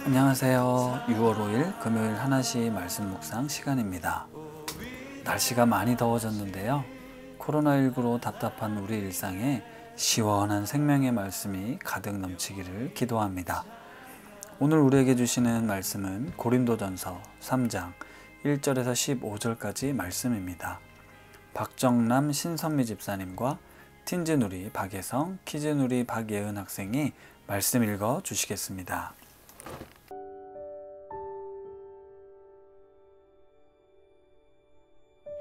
안녕하세요. 6월 5일 금요일 하나씩 말씀 묵상 시간입니다. 날씨가 많이 더워졌는데요. 코로나19로 답답한 우리 일상에 시원한 생명의 말씀이 가득 넘치기를 기도합니다. 오늘 우리에게 주시는 말씀은 고린도전서 3장 1절에서 15절까지 말씀입니다. 박정남 신선미 집사님과 틴즈누리 박예성, 키즈누리 박예은 학생이 말씀 읽어 주시겠습니다.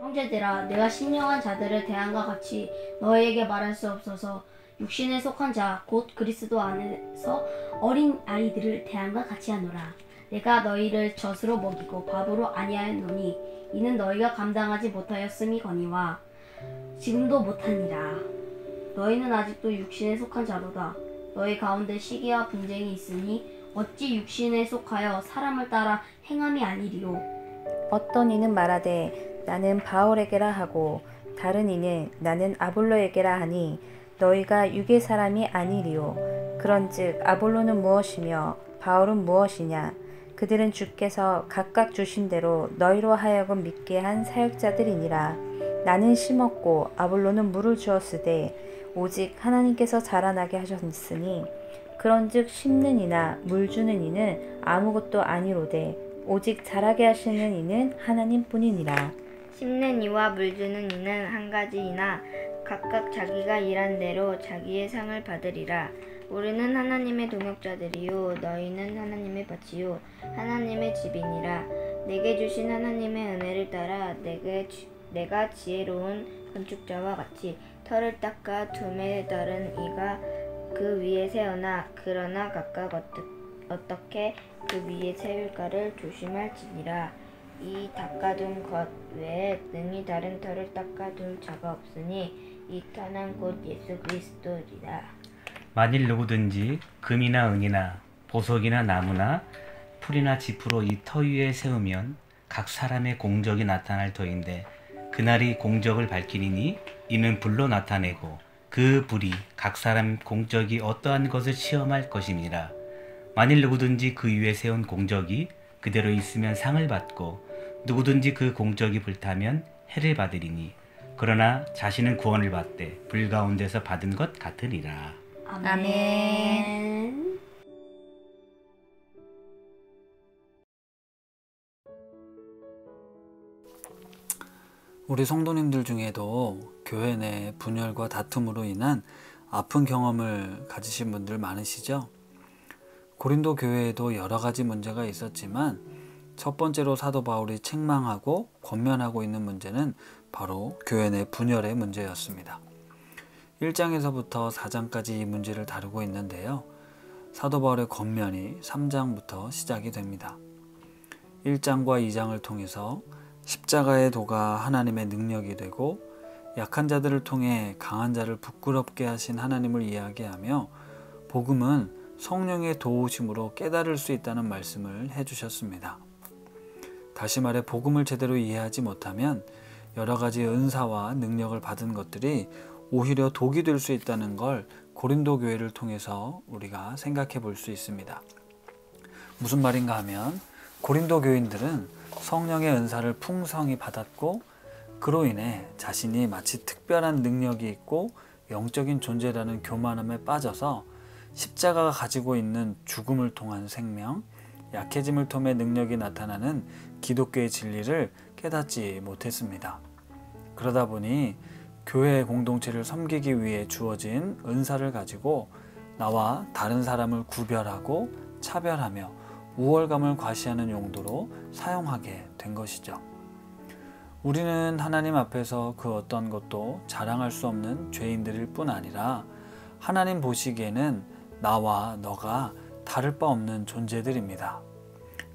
형제들아, 내가 신령한 자들을 대함과 같이 너희에게 말할 수 없어서 육신에 속한 자 곧 그리스도 안에서 어린 아이들을 대함과 같이 하노라. 내가 너희를 젖으로 먹이고 밥으로 아니하였노니 이는 너희가 감당하지 못하였음이거니와 지금도 못하니라. 너희는 아직도 육신에 속한 자로다. 너희 가운데 시기와 분쟁이 있으니 어찌 육신에 속하여 사람을 따라 행함이 아니리요. 어떤 이는 말하되 나는 바울에게라 하고 다른 이는 나는 아볼로에게라 하니 너희가 육의 사람이 아니리요. 그런즉 아볼로는 무엇이며 바울은 무엇이냐? 그들은 주께서 각각 주신 대로 너희로 하여금 믿게 한 사역자들이니라. 나는 심었고 아볼로는 물을 주었으되 오직 하나님께서 자라나게 하셨으니 그런즉 심는 이나 물 주는 이는 아무것도 아니로되 오직 자라게 하시는 이는 하나님뿐이니라. 심는 이와 물 주는 이는 한 가지이나 각각 자기가 일한 대로 자기의 상을 받으리라. 우리는 하나님의 동역자들이요 너희는 하나님의 밭이요 하나님의 집이니라. 내게 주신 하나님의 은혜를 따라 내가 지혜로운 건축자와 같이 터를 닦아 둠에 따른 이가 그 위에 세우나 그러나 각각 어떻게 그 위에 세울까를 조심할지니라. 이 닦아둔 것 외에 능히 다른 터를 닦아둘 자가 없으니 이 터는 곧 예수 그리스도리라. 만일 누구든지 금이나 은이나 보석이나 나무나 풀이나 짚으로 이 터 위에 세우면 각 사람의 공적이 나타날 터인데 그날이 공적을 밝히리니 이는 불로 나타내고 그 불이 각 사람 공적이 어떠한 것을 시험할 것임이라. 만일 누구든지 그 위에 세운 공적이 그대로 있으면 상을 받고 누구든지 그 공적이 불타면 해를 받으리니 그러나 자신은 구원을 받되 불 가운데서 받은 것 같으리라. 아멘. 우리 성도님들 중에도 교회 내 분열과 다툼으로 인한 아픈 경험을 가지신 분들 많으시죠? 고린도 교회에도 여러 가지 문제가 있었지만 첫 번째로 사도 바울이 책망하고 권면하고 있는 문제는 바로 교회 내 분열의 문제였습니다. 1장에서부터 4장까지 이 문제를 다루고 있는데요. 사도 바울의 권면이 3장부터 시작이 됩니다. 1장과 2장을 통해서 십자가의 도가 하나님의 능력이 되고 약한 자들을 통해 강한 자를 부끄럽게 하신 하나님을 이야기하며 복음은 성령의 도우심으로 깨달을 수 있다는 말씀을 해주셨습니다. 다시 말해 복음을 제대로 이해하지 못하면 여러 가지 은사와 능력을 받은 것들이 오히려 독이 될 수 있다는 걸 고린도 교회를 통해서 우리가 생각해 볼 수 있습니다. 무슨 말인가 하면 고린도 교인들은 성령의 은사를 풍성히 받았고 그로 인해 자신이 마치 특별한 능력이 있고 영적인 존재라는 교만함에 빠져서 십자가가 가지고 있는 죽음을 통한 생명, 약해짐을 통해 능력이 나타나는 기독교의 진리를 깨닫지 못했습니다. 그러다 보니 교회 공동체를 섬기기 위해 주어진 은사를 가지고 나와 다른 사람을 구별하고 차별하며 우월감을 과시하는 용도로 사용하게 된 것이죠. 우리는 하나님 앞에서 그 어떤 것도 자랑할 수 없는 죄인들일 뿐 아니라 하나님 보시기에는 나와 너가 다를 바 없는 존재들입니다.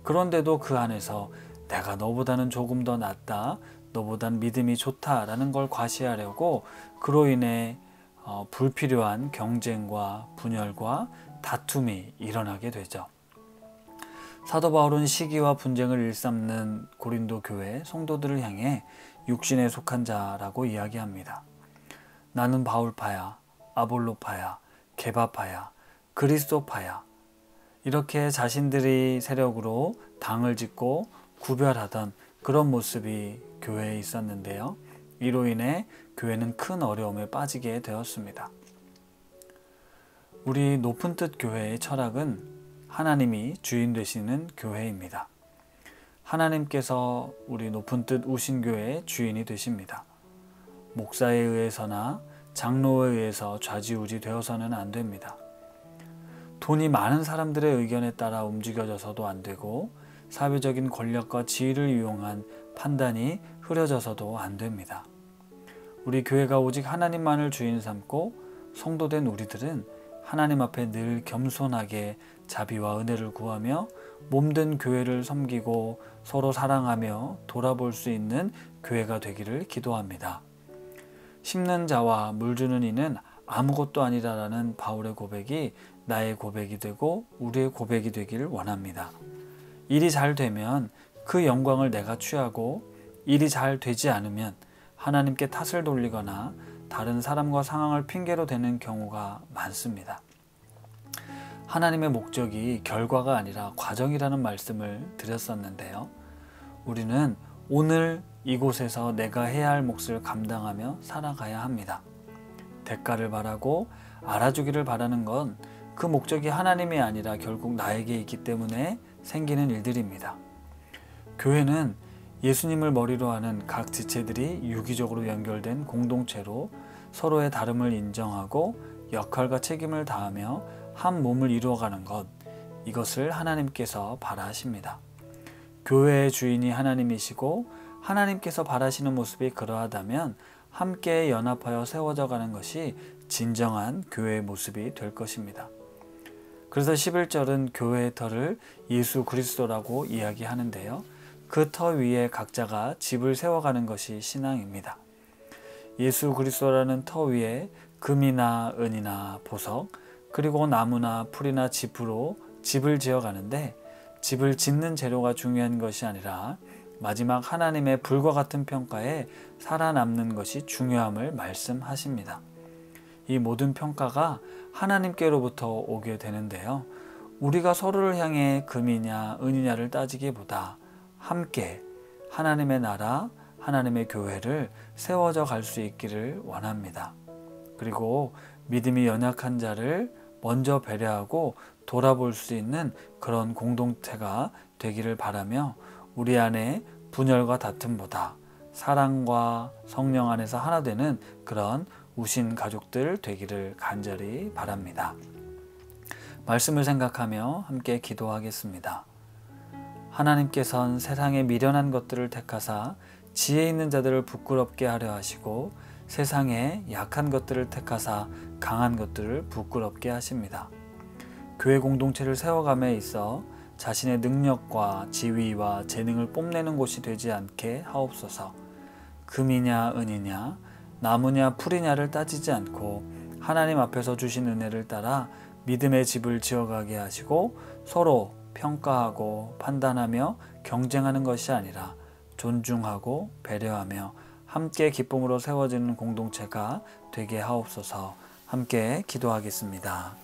그런데도 그 안에서 내가 너보다는 조금 더 낫다, 너보단 믿음이 좋다라는 걸 과시하려고 그로 인해 불필요한 경쟁과 분열과 다툼이 일어나게 되죠. 사도 바울은 시기와 분쟁을 일삼는 고린도 교회 성도들을 향해 육신에 속한 자라고 이야기합니다. 나는 바울파야, 아볼로파야, 게바파야, 그리스도파야. 이렇게 자신들이 세력으로 당을 짓고 구별하던 그런 모습이 교회에 있었는데요. 이로 인해 교회는 큰 어려움에 빠지게 되었습니다. 우리 높은 뜻 교회의 철학은 하나님이 주인 되시는 교회입니다. 하나님께서 우리 높은 뜻 우신교회의 주인이 되십니다. 목사에 의해서나 장로에 의해서 좌지우지 되어서는 안 됩니다. 돈이 많은 사람들의 의견에 따라 움직여져서도 안 되고 사회적인 권력과 지위를 이용한 판단이 흐려져서도 안 됩니다. 우리 교회가 오직 하나님만을 주인 삼고 성도된 우리들은 하나님 앞에 늘 겸손하게 자비와 은혜를 구하며 몸된 교회를 섬기고 서로 사랑하며 돌아볼 수 있는 교회가 되기를 기도합니다. 심는 자와 물 주는 이는 아무것도 아니라라는 바울의 고백이 나의 고백이 되고 우리의 고백이 되기를 원합니다. 일이 잘 되면 그 영광을 내가 취하고 일이 잘 되지 않으면 하나님께 탓을 돌리거나 다른 사람과 상황을 핑계로 대는 경우가 많습니다. 하나님의 목적이 결과가 아니라 과정이라는 말씀을 드렸었는데요. 우리는 오늘 이곳에서 내가 해야 할 몫을 감당하며 살아가야 합니다. 대가를 바라고 알아주기를 바라는 건 그 목적이 하나님이 아니라 결국 나에게 있기 때문에 생기는 일들입니다. 교회는 예수님을 머리로 하는 각 지체들이 유기적으로 연결된 공동체로 서로의 다름을 인정하고 역할과 책임을 다하며 한 몸을 이루어가는 것, 이것을 하나님께서 바라십니다. 교회의 주인이 하나님이시고 하나님께서 바라시는 모습이 그러하다면 함께 연합하여 세워져 가는 것이 진정한 교회의 모습이 될 것입니다. 그래서 11절은 교회의 터를 예수 그리스도라고 이야기하는데요. 그 터 위에 각자가 집을 세워가는 것이 신앙입니다. 예수 그리스도라는 터 위에 금이나 은이나 보석, 그리고 나무나 풀이나 짚으로 집을 지어가는데 집을 짓는 재료가 중요한 것이 아니라 마지막 하나님의 불과 같은 평가에 살아남는 것이 중요함을 말씀하십니다. 이 모든 평가가 하나님께로부터 오게 되는데요. 우리가 서로를 향해 금이냐 은이냐를 따지기보다 함께 하나님의 나라, 하나님의 교회를 세워져 갈 수 있기를 원합니다. 그리고 믿음이 연약한 자를 먼저 배려하고 돌아볼 수 있는 그런 공동체가 되기를 바라며 우리 안에 분열과 다툼보다 사랑과 성령 안에서 하나 되는 그런 우신 가족들 되기를 간절히 바랍니다. 말씀을 생각하며 함께 기도하겠습니다. 하나님께서는 세상의 미련한 것들을 택하사 지혜 있는 자들을 부끄럽게 하려 하시고 세상에 약한 것들을 택하사 강한 것들을 부끄럽게 하십니다. 교회 공동체를 세워감에 있어 자신의 능력과 지위와 재능을 뽐내는 곳이 되지 않게 하옵소서. 금이냐 은이냐 나무냐 풀이냐를 따지지 않고 하나님 앞에서 주신 은혜를 따라 믿음의 집을 지어가게 하시고 서로 평가하고 판단하며 경쟁하는 것이 아니라 존중하고 배려하며 함께 기쁨으로 세워지는 공동체가 되게 하옵소서. 함께 기도하겠습니다.